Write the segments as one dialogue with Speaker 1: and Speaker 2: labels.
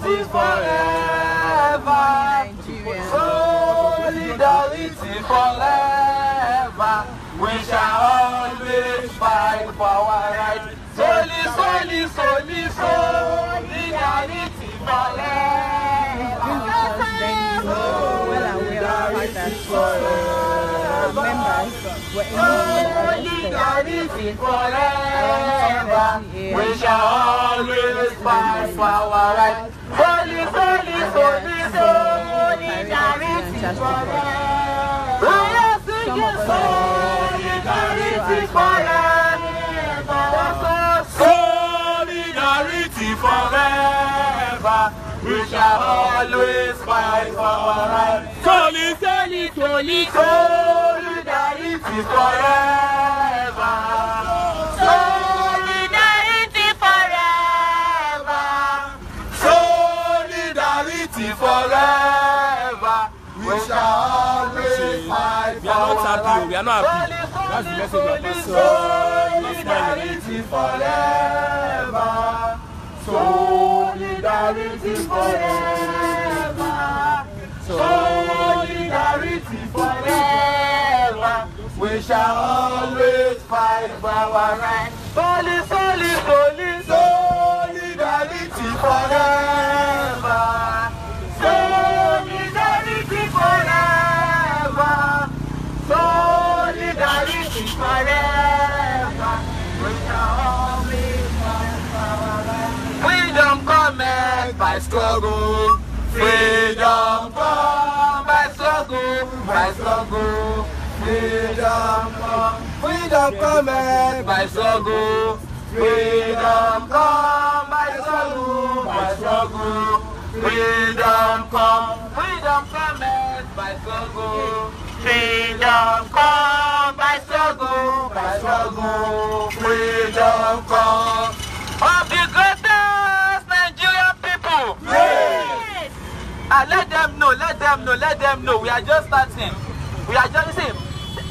Speaker 1: Solidarity forever. Solidarity forever. We shall always fight for our rights. Solidarity forever. We shall always fight for our rights. Solidarity forever. Solidarity forever. We shall always fight for our rights. Solidarity forever. Solidarity forever. Solidarity forever. We shall always fight for our rights.
Speaker 2: We are not happy. That's the message of us.
Speaker 1: Solidarity forever. Solidarity forever. Solidarity forever. We shall always fight for our rights. Solidarity forever. Solidarity forever. Solidarity forever. We shall always fight for our rights. Freedom comes by struggle. Freedom comes by struggle. Freedom comes by struggle. Freedom comes by struggle. Freedom comes by struggle. Freedom comes by struggle. Freedom comes of the greatest Nigerian people. Yes. Let them know. We are just starting.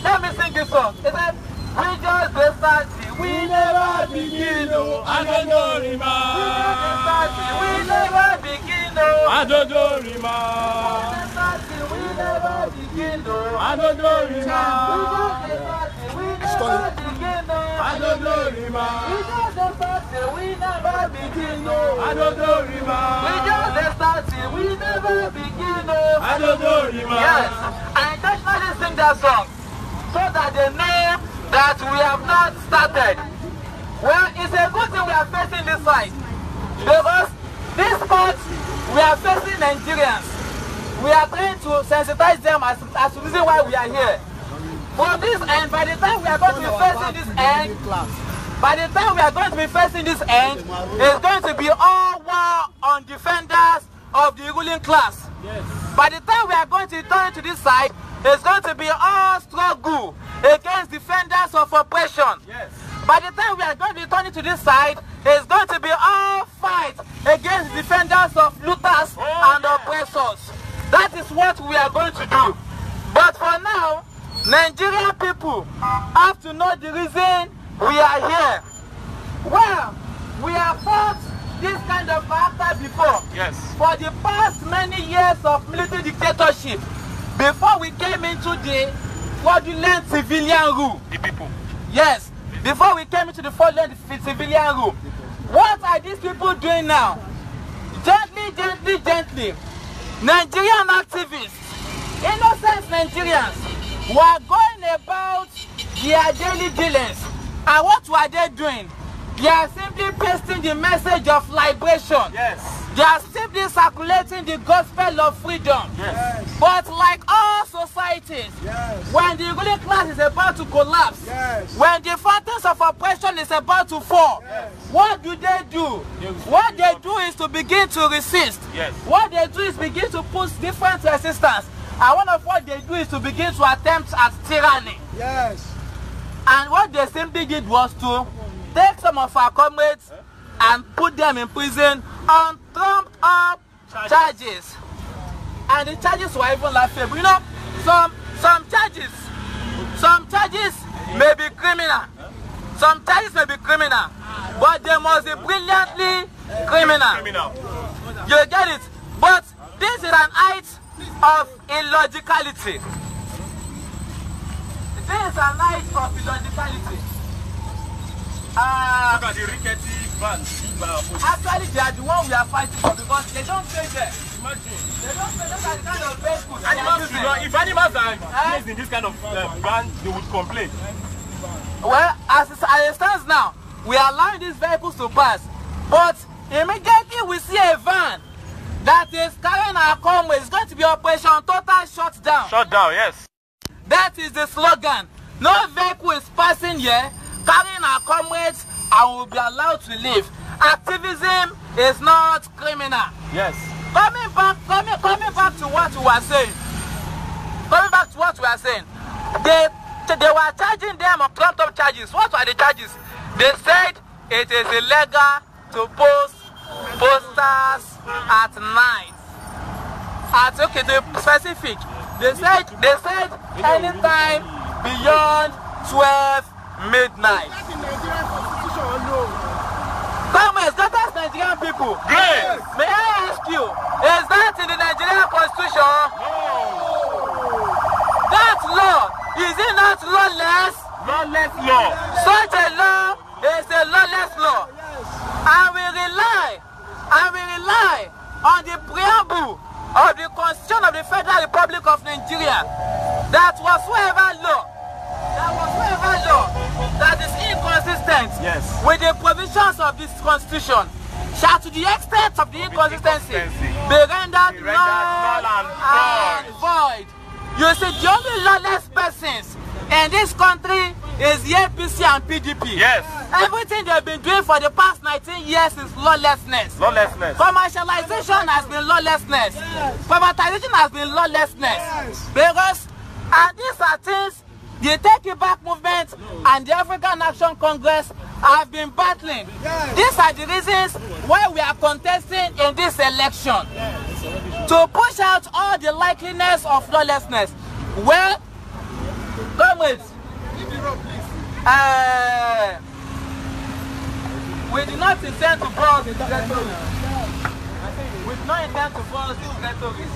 Speaker 1: Let me sing this song. It says, we just starting. We never begin.
Speaker 2: I don't know, Rima.
Speaker 1: We never begin.
Speaker 2: I don't know, Rima.
Speaker 1: We never begin.
Speaker 2: I don't know, Rima.
Speaker 1: We never begin.
Speaker 2: I don't know, Rima.
Speaker 1: We never begin.
Speaker 2: I don't know, Rima.
Speaker 1: We just starting. We never begin.
Speaker 2: I don't know, Rima.
Speaker 1: Yes, I intentionally sing that song so that they know that we have not started. Well, it's a good thing we are facing this fight because this part we are facing Nigerians. We are trying to sensitize them as the reason why we are here. For this end, by the time we are going to be facing this end, it's going to be all war on defenders of the ruling class.
Speaker 2: Yes.
Speaker 1: By the time we are going to turn to this side, it's going to be all struggle against defenders of oppression.
Speaker 2: Yes.
Speaker 1: By the time we are going to be turning to this side, it's going to be all fight against defenders of looters and oppressors. That is what we are going to do. But for now, Nigerian people have to know the reason we are here. Well, we have fought this kind of factor before.
Speaker 2: Yes.
Speaker 1: For the past many years of military dictatorship, before we came into the fraudulent civilian rule.
Speaker 2: The people.
Speaker 1: Yes. Before we came into the fraudulent civilian rule. What are these people doing now? Gently. Nigerian activists, innocent Nigerians, who are going about their daily dealings. And what were they doing? They are simply pasting the message of liberation.
Speaker 2: Yes.
Speaker 1: They are simply circulating the gospel of freedom.
Speaker 2: Yes.
Speaker 1: But like all societies,
Speaker 2: Yes.
Speaker 1: when the ruling class is about to collapse,
Speaker 2: Yes.
Speaker 1: when the fountains of oppression is about to fall,
Speaker 2: Yes.
Speaker 1: what do? What they do is to begin to resist.
Speaker 2: Yes.
Speaker 1: What they do is begin to put different resistance. And one of what they do is to begin to attempt at tyranny.
Speaker 2: Yes.
Speaker 1: And what they simply did was to take some of our comrades and put them in prison on trumped up charges. And the charges were even laughable. You know, some charges may be criminal. Some charges may be criminal, but they must be brilliantly criminal. You get it? But this is an height of illogicality. This is an height of illogicality.
Speaker 2: Look at the rickety vans.
Speaker 1: Actually, they are the one we are fighting for because they don't pay there.
Speaker 2: Imagine.
Speaker 1: They don't pay them the kind of vehicles.
Speaker 2: If animals are placed in this kind of van, they would complain.
Speaker 1: Well, as it stands now, we are allowing these vehicles to pass. But immediately we see a van that is carrying our comrades. It's going to be Operation Total Shutdown.
Speaker 2: Shut down, yes.
Speaker 1: That is the slogan. No vehicle is passing here, carrying our comrades, and will be allowed to leave. Activism is not criminal.
Speaker 2: Yes.
Speaker 1: Coming back to what we were saying. They were charging them on trumped up charges. What were the charges? They said it is illegal to post posters at night. Okay, the specific. They said anytime beyond 12 midnight. Comrades, let us Nigerian people.
Speaker 2: Yes.
Speaker 1: May I ask you, is that in the Nigerian Constitution?
Speaker 2: No.
Speaker 1: That law, is it not lawless?
Speaker 2: Lawless law.
Speaker 1: Such a law is a lawless law. And we rely on the preamble of the Constitution of the Federal Republic of Nigeria that whatsoever law that is inconsistent with the provisions of this Constitution shall, to the extent of the inconsistency, be rendered null and void. You see, the only lawless persons in this country is the APC and PDP.
Speaker 2: Yes.
Speaker 1: Everything they've been doing for the past 19 years is lawlessness.
Speaker 2: Lawlessness.
Speaker 1: Commercialization has been lawlessness. Privatization has been lawlessness. Because, and these are things the Take It Back movement and the African Action Congress have been battling. These are the reasons why we are contesting in this election. To push out all the likeliness of lawlessness. Well, comrades, we do not intend to force this rhetoric. We do not intend to force this rhetoric.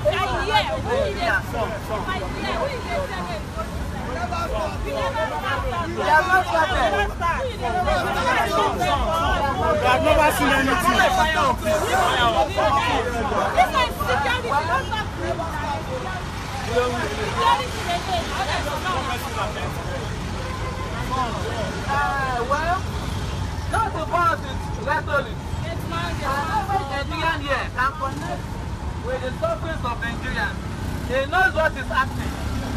Speaker 1: We have not started.
Speaker 2: I have never seen anything.
Speaker 1: Well, not the boss is rhetoric. Every Nigerian here can connect with the surface of Nigerians. He knows what is happening,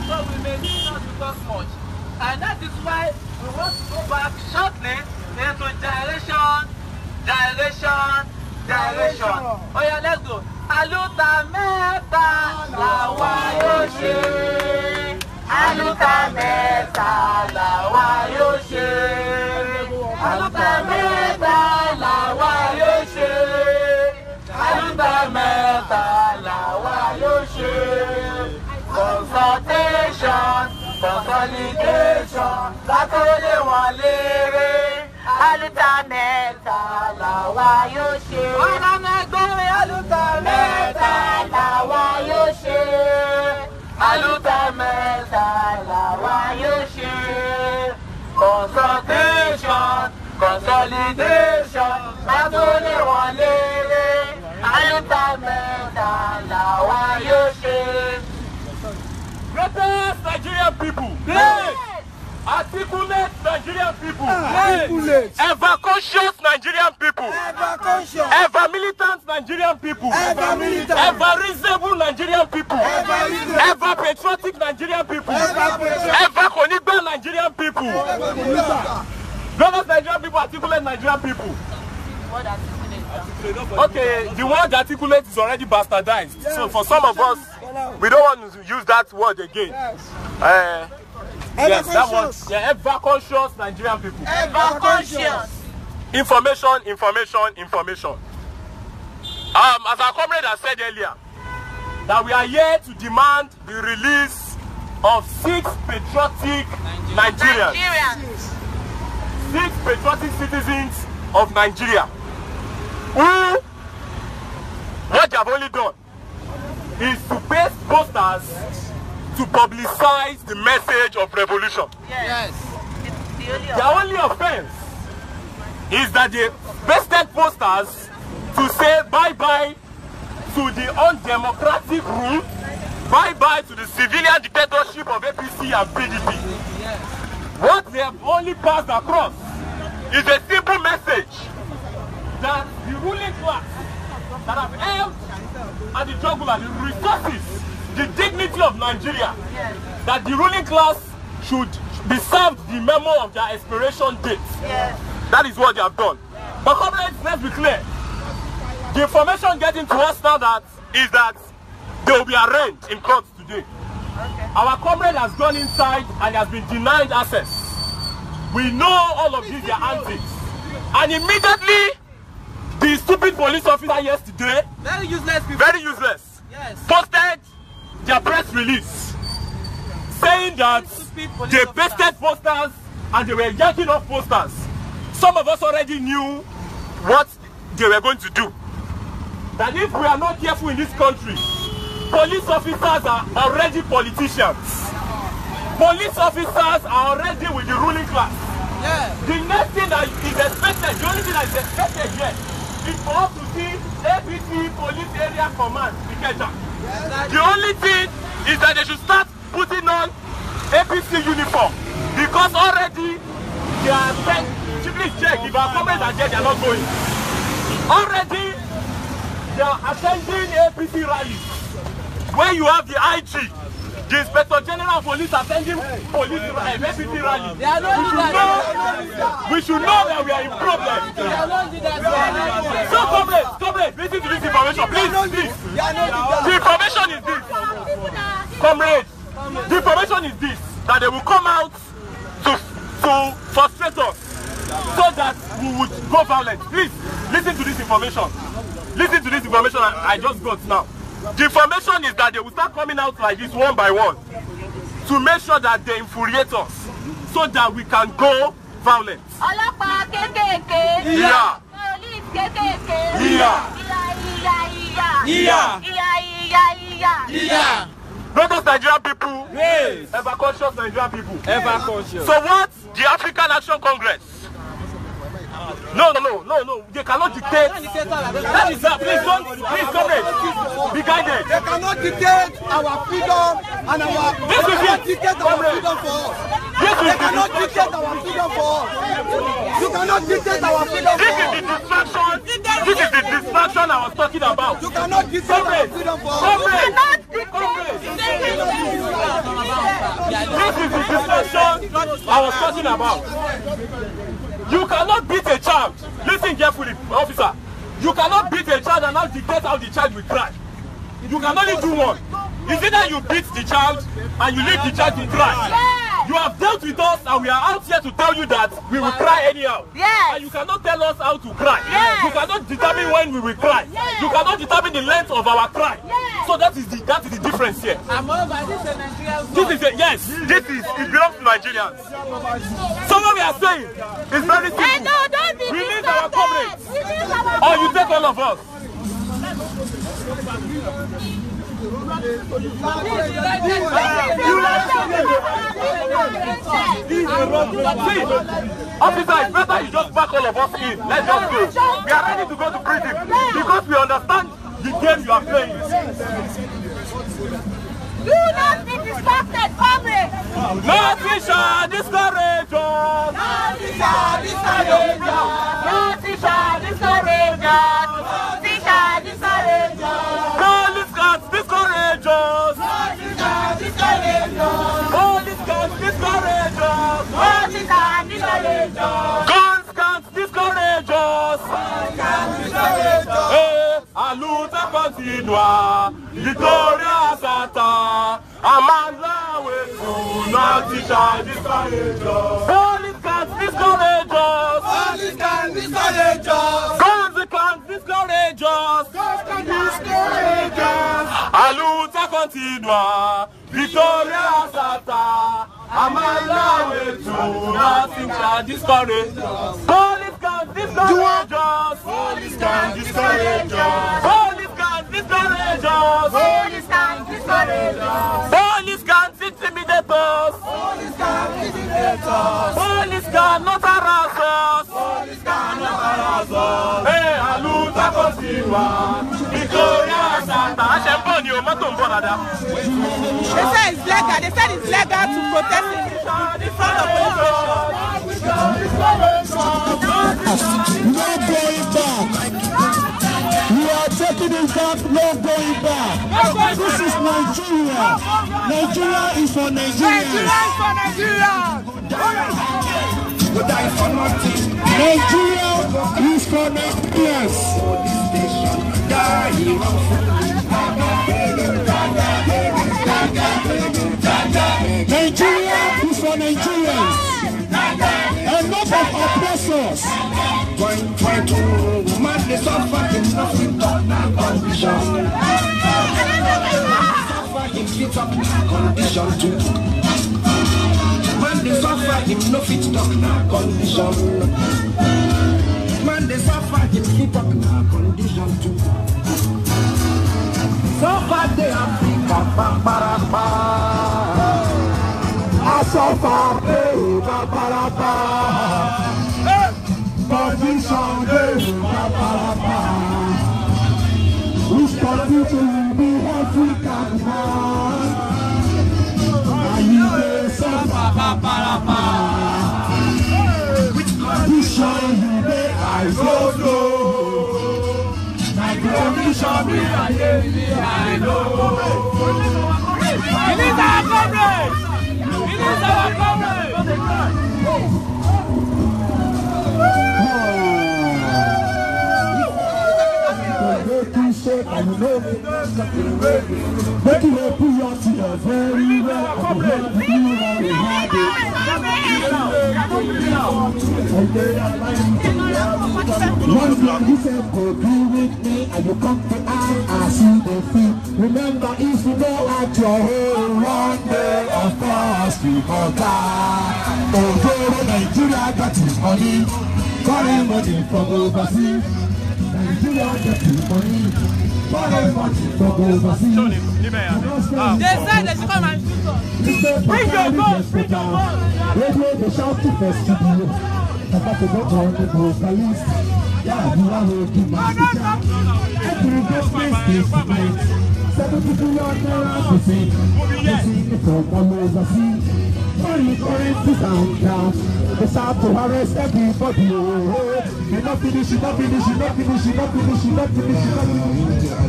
Speaker 1: so we may need not to talk much. And that is why we want to go back shortly into direction. Oh yeah, let's go. Aluta meta lawa yoshe. Aluta meta lawa yoshe. Aluta meta lawa yoshe. Aluta meta lawa yoshe. Consultation, consolidation, látòlè wọn lérè. Aluta mẹ́ta làwa yóò ṣe. Ọlọ́nà ẹgbẹ́ aluta mẹ́ta làwa yóò ṣe. Aluta mẹ́ta làwa yóò ṣe. Consultation, consolidation, látòlè wọn lérè. Aluta mẹ́ta làwa yóò ṣe.
Speaker 2: Greatest Nigerian people. Yes. Articulate Nigerian people.
Speaker 3: Articulate.
Speaker 2: Ever conscious Nigerian people.
Speaker 3: Ever conscious.
Speaker 2: Ever militant Nigerian people.
Speaker 3: Ever militant.
Speaker 2: Ever reasonable Nigerian people.
Speaker 3: Ever reasonable.
Speaker 2: Ever patriotic Nigerian people.
Speaker 3: Ever patriotic.
Speaker 2: Ever connected Nigerian people. Greatest Nigerian people, articulate Nigerian people. Okay, the word articulate is already bastardized. Yes. So for some of us, we don't want to use that word again. Yes. Yes, that one. Yeah, ever conscious Nigerian people.
Speaker 3: Ever conscious.
Speaker 2: Information. As our comrade has said earlier, that we are here to demand the release of 6 patriotic Nigerians. 6 patriotic citizens of Nigeria who what they have only done is to paste posters to publicize the message of revolution.
Speaker 3: Yes.
Speaker 2: Their only offense is that they pasted posters to say bye-bye to the undemocratic rule, bye-bye to the civilian dictatorship of APC and PDP. What they have only passed across is a simple message that the ruling class that have held at the jugular the resources, the dignity of Nigeria, that the ruling class should be served the memo of their expiration date. That is what they have done. But comrades, let's be clear. The information getting to us now is that they will be arraigned in court today. Our comrade has gone inside and has been denied access. We know all of these their antics. And immediately, the stupid police officer yesterday,
Speaker 1: Very useless people.
Speaker 2: very useless, posted their press release saying that they pasted posters and they were yanking off posters. Some of us already knew what they were going to do. That if we are not careful in this country, police officers are already politicians. Police officers are already with the ruling class. The next thing that is expected, the only thing that is expected here is for us to see APC Police Area Command, Ikeja. The only thing is that they should start putting on APC uniform because already they are sent. Please check if our comrades are there, they are not going. Already they are attending APC rallies where you have the IG, the Inspector General of Police attending police APC rallies. We should know that we are in problem. So comrades, listen to this information, please. The information is this, comrades. The information is this, that they will come out to frustrate us so that we would go violent. Please listen to this information. Listen to this information I just got now. The information is that they will start coming out like this one by one to make sure that they infuriate us so that we can go violent. Brothers Nigerian people, ever conscious Nigerian people.
Speaker 3: Ever conscious.
Speaker 2: So what the African Action Congress? No. They cannot dictate. That is that. Please comrades, be guided.
Speaker 3: They cannot dictate our freedom and our.
Speaker 2: This is it.
Speaker 3: Dictate our freedom for us. They cannot dictate our freedom for us. You cannot dictate our freedom for us.
Speaker 2: This is the distraction. This is the distraction I was talking about.
Speaker 3: You cannot dictate our freedom for us.
Speaker 2: This is the distraction I was talking about. You cannot beat a child. Listen carefully, officer. You cannot beat a child and now dictate how the child will cry. You can only do one. It's either you beat the child and you leave the child to cry. You have dealt with us and we are out here to tell you that we will cry anyhow. And you cannot tell us how to cry. You cannot determine when we will cry. You cannot determine the length of our cry. So that is the difference here. It belongs to Nigerians. So what we are saying is very simple. Release our comrades. Or you take all of us. Officer, it's better you just back all of us in. Let's just go. We are ready to go to prison because we understand the game you are playing.
Speaker 4: Do not be distracted, comrades.
Speaker 2: Nothing shall discourage us.
Speaker 4: Nothing shall discourage us. Nothing shall discourage us. Nothing shall discourage us.
Speaker 2: Police can't discourage us.
Speaker 4: Nothing shall discourage us.
Speaker 2: Police can't discourage us.
Speaker 4: Nothing shall discourage us.
Speaker 2: Guns can't discourage us. A luta continua, Victoria Sata, Amanda Wetu, nothing shall discourage us. Police can't discourage us.
Speaker 3: Police can discourage us.
Speaker 2: Guns can't discourage us.
Speaker 3: Guns can discourage us.
Speaker 2: A luta continua, Victoria Sata, Amanda Wetu, nothing shall discourage us. Police can't discourage us.
Speaker 3: Police can discourage us.
Speaker 2: Police can't discourage us.
Speaker 4: Police can't discourage us.
Speaker 2: Police can't intimidate us.
Speaker 3: Police can't intimidate us.
Speaker 2: Police cannot harass us.
Speaker 3: Police cannot harass us.
Speaker 2: Hey, Aluta Kosiwa, Victoria Santa. Ashemponi, o mato mbolada.
Speaker 5: They said it's legal. They said it's legal to protest in front of police station.
Speaker 6: No going back. We are taking it back, no going back. This is Nigeria. Nigeria is for Nigerians.
Speaker 5: Nigeria is for Nigeria.
Speaker 6: We die for nothing. Nigeria is for Nigerians. Nigeria is for Nigerians. Enough of oppressors. Try to man the suffering, nothing but condition. Suffering fit up condition too. Man the suffering, no fit talk na condition. Man the suffering fit up na condition too. Suffer the Africa, pa. I suffer, pa. Condition, pa. Which country to be African man? Are you there, suffer, pa? Which condition you there? I don't know. My condition be I know.
Speaker 2: It is our comrade. It is our comrade.
Speaker 6: And you know me, make you put your tears very well. And you have it. One thing he said, go be with me, and you come to I see the feet. Remember, if you go at your home one day, of course we will die. Although Nigeria got his money, foreign money from overseas. Nigeria got his money. They said
Speaker 5: they should come and shoot us.
Speaker 6: Bring your gun, bring your gun. Radio, they shout to festival. About to go on the vocalist. Yeah, you are working my teacher. Every government is great. 70 billion to see. You see it from all overseas. Money currencies and cash. They start to arrest everybody. They not finish, not finish, not finish, not finish, not finish, not finish.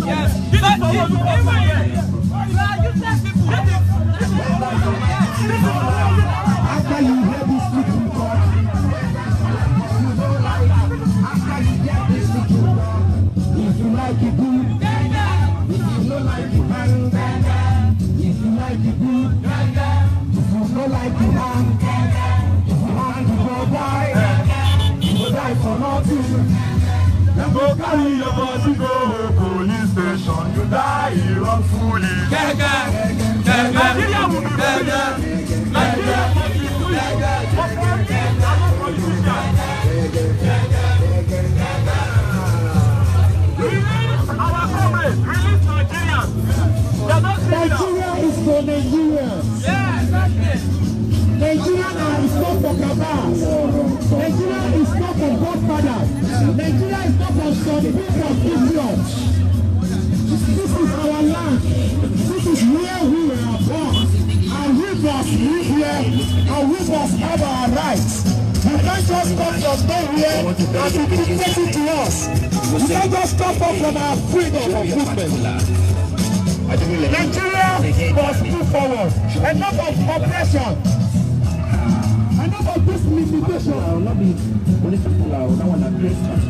Speaker 2: Yes.
Speaker 6: After you hear this speaking God, after you hear this speaking God, if you like it good, if you don't like it bad, if you like it good, if you don't like it bad, if you want to go die, you will die for nothing. Then go carry your body go police station, you die wrongfully. Nigeria will be better. Nigeria will be better. Release our comrades, release Nigerians. Nigeria is for Nigerians.
Speaker 2: Yes, that's it.
Speaker 6: Nigeria is not for cabals. Nigeria is not for godfathers. Nigeria is not for some people of idiots. This is our land. This is where we were born. And we must live here. And we must have our rights. You can't just come from nowhere and you dictate it to us. You can't just stop us from our freedom of movement. Nigeria must move forward. Enough of oppression. Enough of this limitation. I will not be political. I will not want to address that.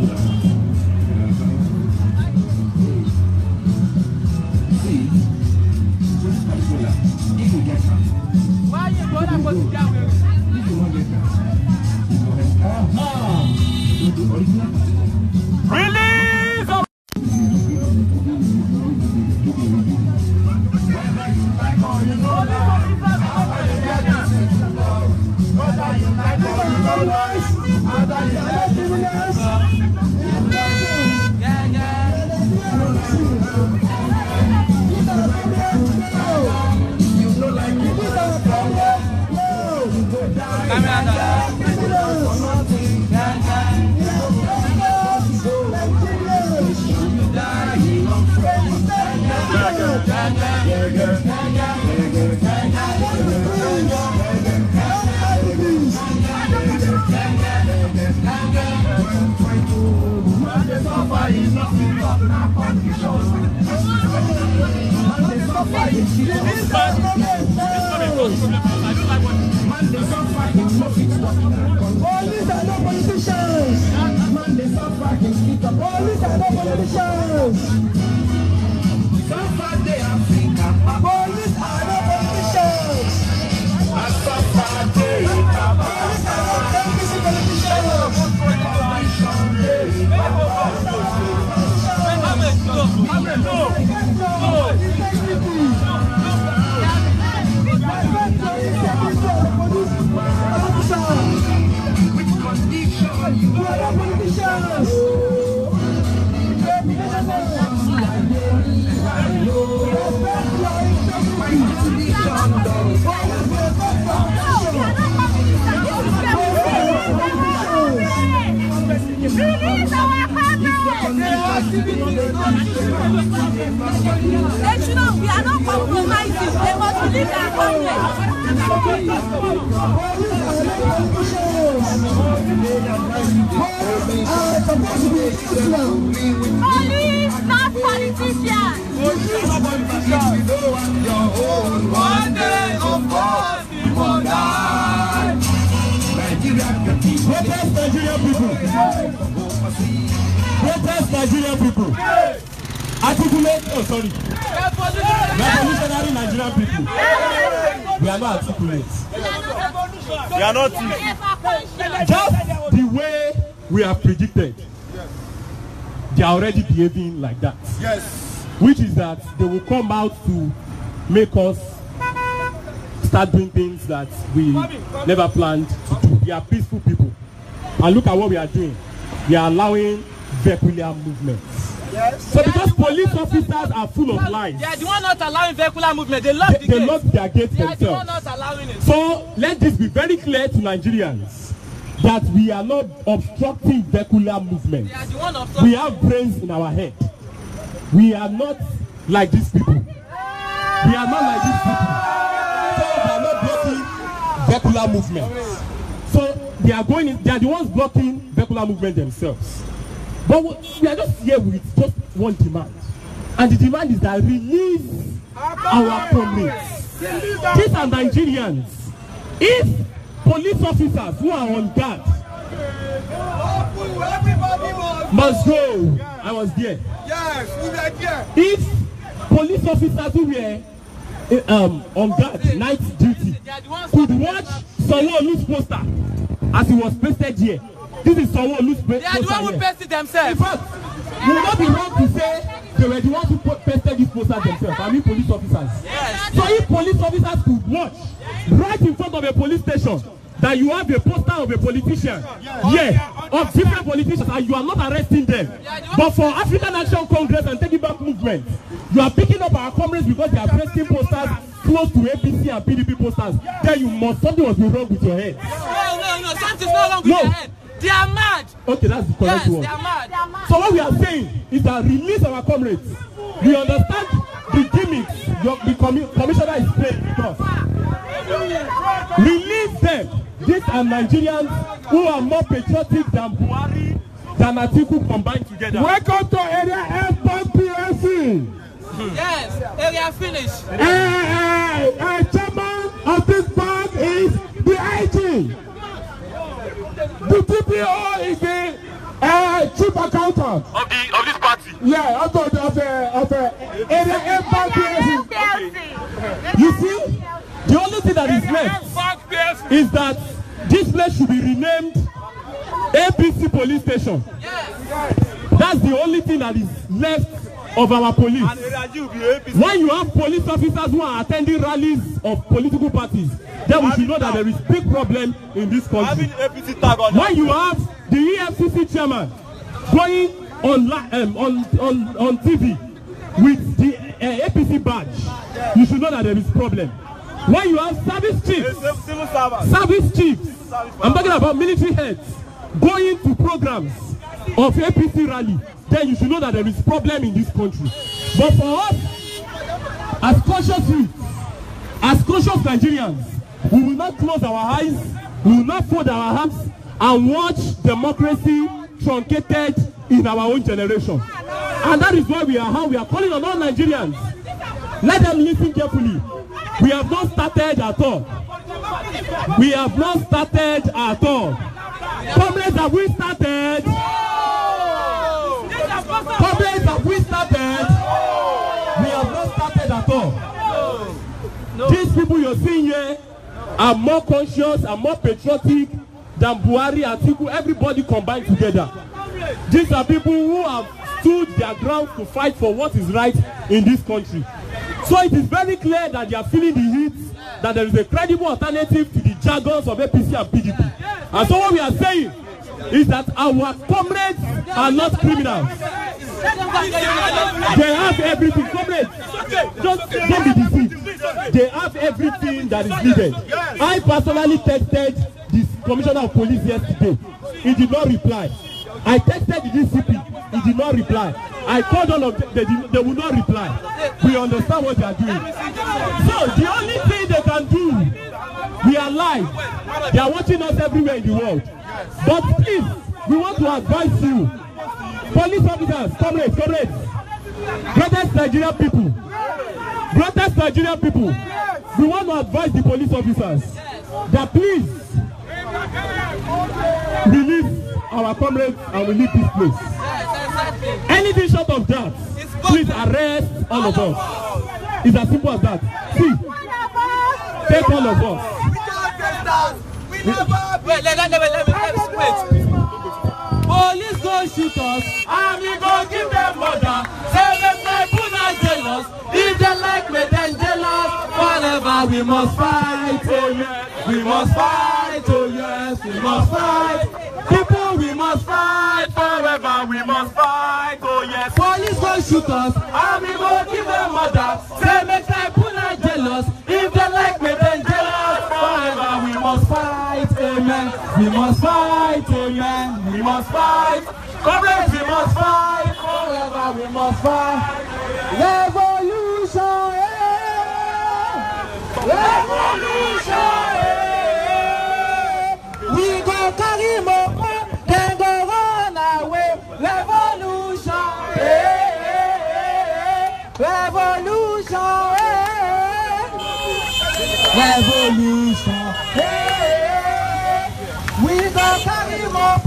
Speaker 6: See, if you get her,
Speaker 5: Why you go down for the down?
Speaker 6: if you not get her,
Speaker 2: Release our
Speaker 6: Whether you like
Speaker 5: We are not compromising. They must release our police, not politicians.
Speaker 3: One day, of course, we will die.
Speaker 6: Protest Nigerian people. Protest Nigerian people. Articulate, oh sorry. Revolutionary Nigerian people. We are not articulate.
Speaker 2: We are not.
Speaker 6: Just the way we have predicted. They are already behaving like that.
Speaker 3: Yes.
Speaker 6: Which is that they will come out to make us start doing things that we never planned to do. We are peaceful people. And look at what we are doing. We are allowing vehicular movements.
Speaker 3: Yes.
Speaker 6: So because police officers are full of lies.
Speaker 1: They are the one not allowing vehicular movement. They lock the
Speaker 6: They
Speaker 1: gate.
Speaker 6: lock their gates
Speaker 1: They are the one
Speaker 6: themselves.
Speaker 1: not allowing it.
Speaker 6: So let this be very clear to Nigerians that we are not obstructing vehicular movement.
Speaker 1: They are the one of
Speaker 6: We have brains in our head. We are not like these people. We are not like these people. So they are not blocking vehicular movement. So they are going in, they are the ones blocking vehicular movement themselves. But we are just here with just one demand. And the demand is that release our comrades. These are Nigerians. If police officers who are on guard must go, I was there.
Speaker 3: Yes, we are there.
Speaker 6: If police officers who were on guard, night duty, could watch Sanwo-Olu's poster as he was pasted here. This is Sanwo-Olu's poster.
Speaker 1: They are the one who
Speaker 6: here.
Speaker 1: pasted
Speaker 6: In
Speaker 1: themselves.
Speaker 6: fact, you will not be wrong to say they were the ones who pasted this poster themselves. I mean police officers.
Speaker 1: Yes.
Speaker 6: So if police officers could watch right in front of a police station that you have a poster of a politician, of different politicians, and you are not arresting them. But for African National Congress and Taking Back movement, you are picking up our comrades because they are pasting posters close to APC and PDP posters. Then you must, something must be wrong with your head.
Speaker 1: No, something's not wrong with their head. They are mad.
Speaker 6: Okay, that's the correct
Speaker 1: Yes,
Speaker 6: word.
Speaker 1: they are mad.
Speaker 6: So what we are saying is that release our comrades. We understand the gimmicks the commissioner is playing with us. Release them. These are Nigerians who are more patriotic than Buhari, than Atiku combined together.
Speaker 3: Welcome to Area Airport PLC.
Speaker 1: Yes, area finish.
Speaker 3: Chairman of this bank is the IG. The TPO is the chief accountant.
Speaker 2: Of this party.
Speaker 3: Yeah, of Area Airport PLC.
Speaker 6: You see, the only thing that is left is that this place should be renamed APC Police Station. That's the only thing that is left of our police. When you have police officers who are attending rallies of political parties, then we should know that there is big problem in this country. When you have the EFCC chairman going on TV
Speaker 3: with the APC badge, you should know that there is problem. When you have service chiefs, I'm talking about military heads, going to programs of APC rally, then you should know that there is problem in this country. But for us, as conscious youth, as conscious Nigerians, we will not close our eyes, we will not fold our hands and watch democracy truncated in our own generation. And that is why we are calling on all Nigerians. Let them listen carefully. We have not started at all. We have not started at all. Comrades, have we started? Comrades, have we started? We have not started at all. These people you're seeing here are more conscious and more patriotic than Buhari, Atiku, everybody combined together. These are people who have stood their ground to fight for what is right in this country. So it is very clear that they are feeling the heat, that there is a credible alternative to the jargons of APC and PDP. And so what we are saying is that our comrades are not criminals. They have everything. Comrades, just don't be deceived. They have everything that is needed. I personally texted the Commissioner of Police yesterday. He did not reply. I texted the DCP. He did not reply. I called all of them. They will not reply. We understand what they are doing. So the only thing they can do, we are live. They are watching us everywhere in the world. But please, we want to advise you, police officers, comrades, brothers, Nigerian people, we want to advise the police officers that please release our comrades and we leave this place. Anything short of that, please arrest all of us. It's as simple as that. See, take all of us.
Speaker 1: Wait, let me police go shoot us, and we go give them murder. Say them people not jealous. If they like me, then jealous. Forever we must fight, oh yes. We must fight, oh yes. We must fight. People, we must fight. Forever we must fight, oh yes. Police go shoot us, and we go give them murder. Say them people not jealous. If they like me, then jealous. Forever we must fight, amen. We must fight, amen. We must fight. Comrades, we must fight. Forever we must fight. Revolution, revolution, we go carry more, then go run away. Revolution, revolution, revolution, we go carry more,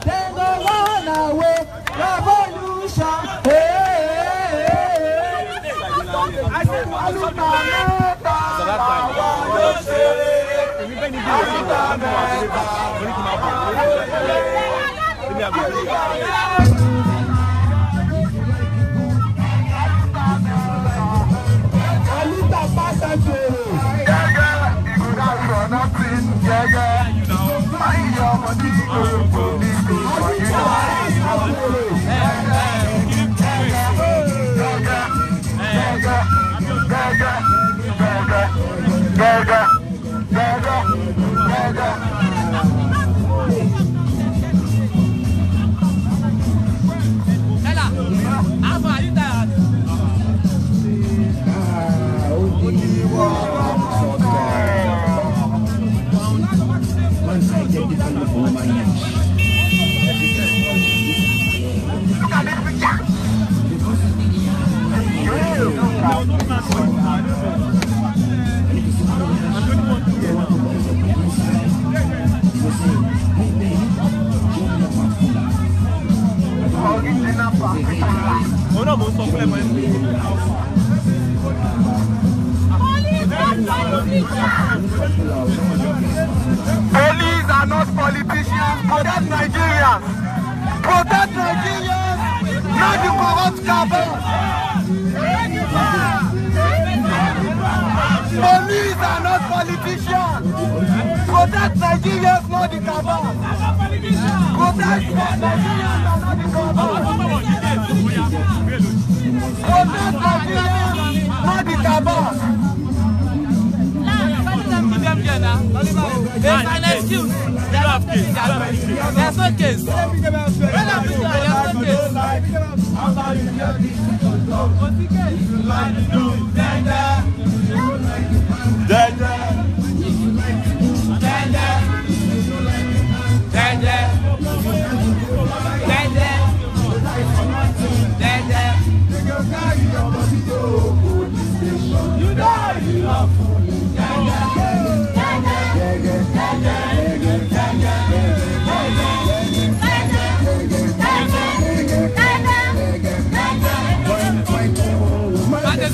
Speaker 1: then go run away. Revolution, police are not politicians. Protect Nigerians. Protect Nigerians, not the corrupt cabal. Police are not politicians. Protect Nigerians, not the cabal. Protect Nigerians, not the cabal. Not the cabal.
Speaker 4: There's an excuse. There's no case.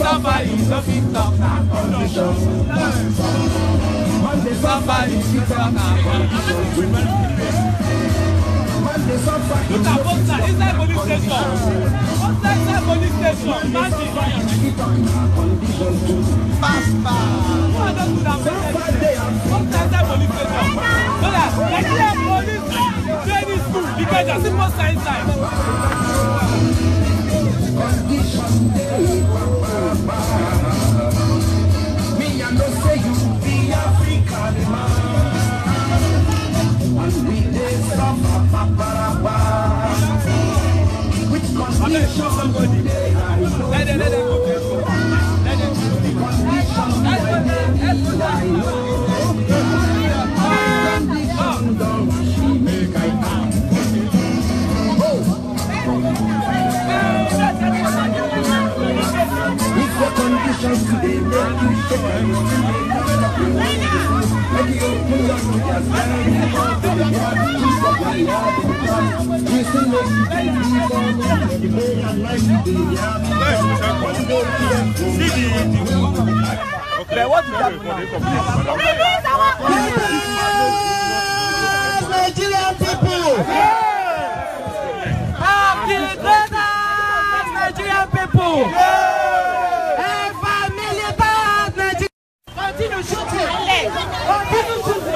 Speaker 4: Somebody talk somebody talk look at poster inside police station. Inside police station. Imagine. Pasta. Who don't do that? Inside police station. So that Nigeria police training school because there's simple science time.
Speaker 6: Me and no say you be African man, and we dey suffer paparapa. Which condition somebody dey?
Speaker 4: Let them go. Let them.
Speaker 6: Conditions today make you shake and you
Speaker 1: Nigerian people! Happy brothers, Nigerian people! Continue shooting! Continue shooting!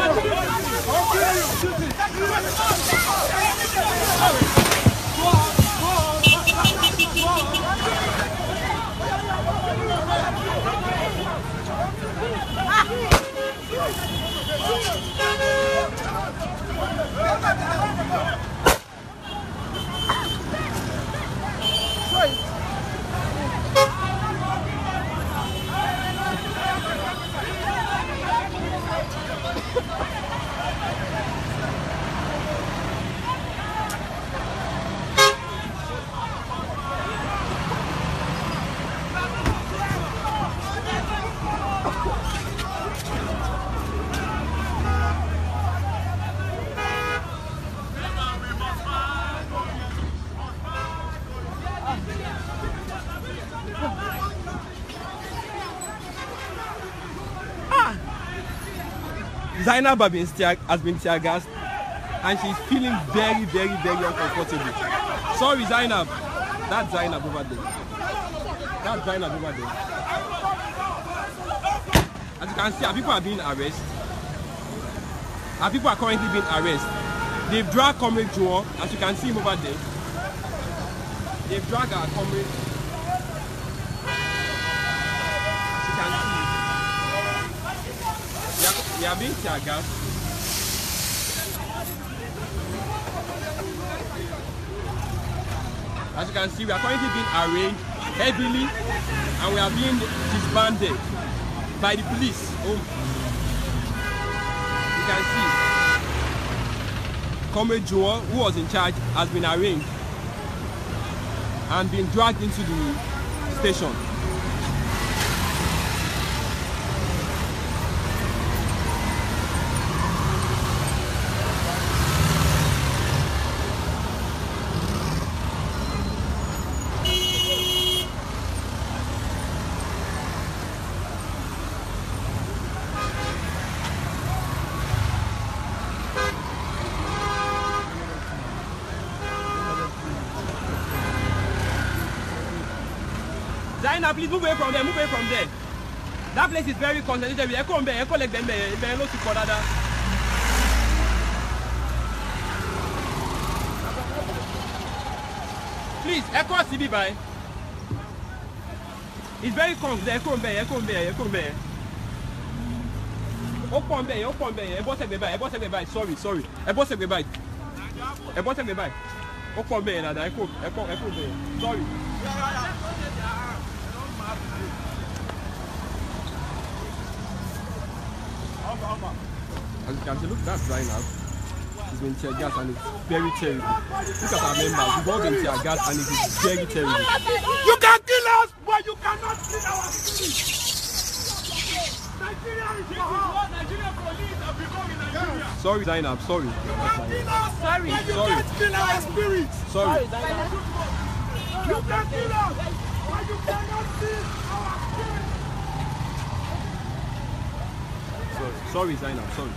Speaker 2: Zainab has been tear gassed and she's feeling very, very, very uncomfortable. Sorry, Zainab. That's Zainab over there. That's Zainab over there. As you can see, our people are being arrested. Our people are currently being arrested. They've dragged Comrade Juwon, as you can see him over there. They've dragged our comrade. As you can see. We are being tear gassed. As you can see, we are currently being arraigned heavily and we are being disbanded by the police. Oh. You can see Comrade Juwon, who was in charge, has been arraigned and been dragged into the station. Zainab, please move away from there, move away from there. That place is very concentrated. Echo like them, no support that. Please, Echo CB by.
Speaker 4: It's very calm. There, come back. Open back. Sorry. Open back. Sorry. As you can see, look, that's Zainab. She's been tear gas and it's very terrible. Look at our members. We've all been tear gas and it is very terrible.
Speaker 2: You can kill us, but you cannot kill our spirit. Nigeria is your home. Nigerian police have become in Nigeria.
Speaker 4: Sorry, Zainab. Sorry.
Speaker 2: You can kill us, but you can't kill our spirit.
Speaker 4: Sorry.
Speaker 2: You can kill us, but you cannot kill our spirit.
Speaker 4: Sorry, Zainab. Sorry.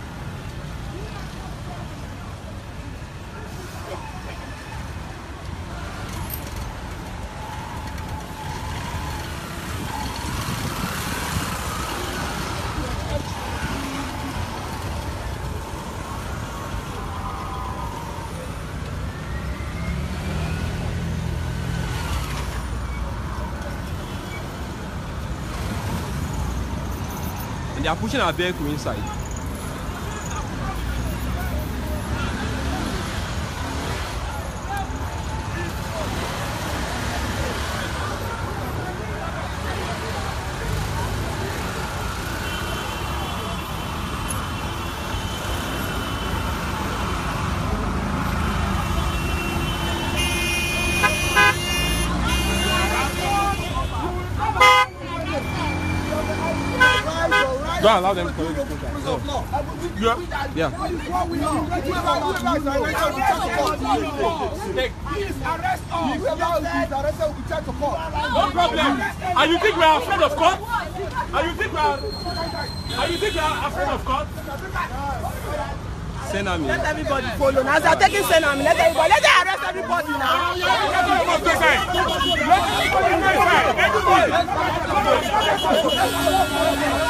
Speaker 4: And they are pushing our vehicle inside. Don't allow them to collect the program. Yeah.
Speaker 2: Please arrest us.
Speaker 3: No problem. And you think we are afraid of court? And you think we are afraid of court?
Speaker 4: Send me.
Speaker 5: Let everybody follow. Now they're taking Senami. Let them arrest everybody now.
Speaker 3: Everybody.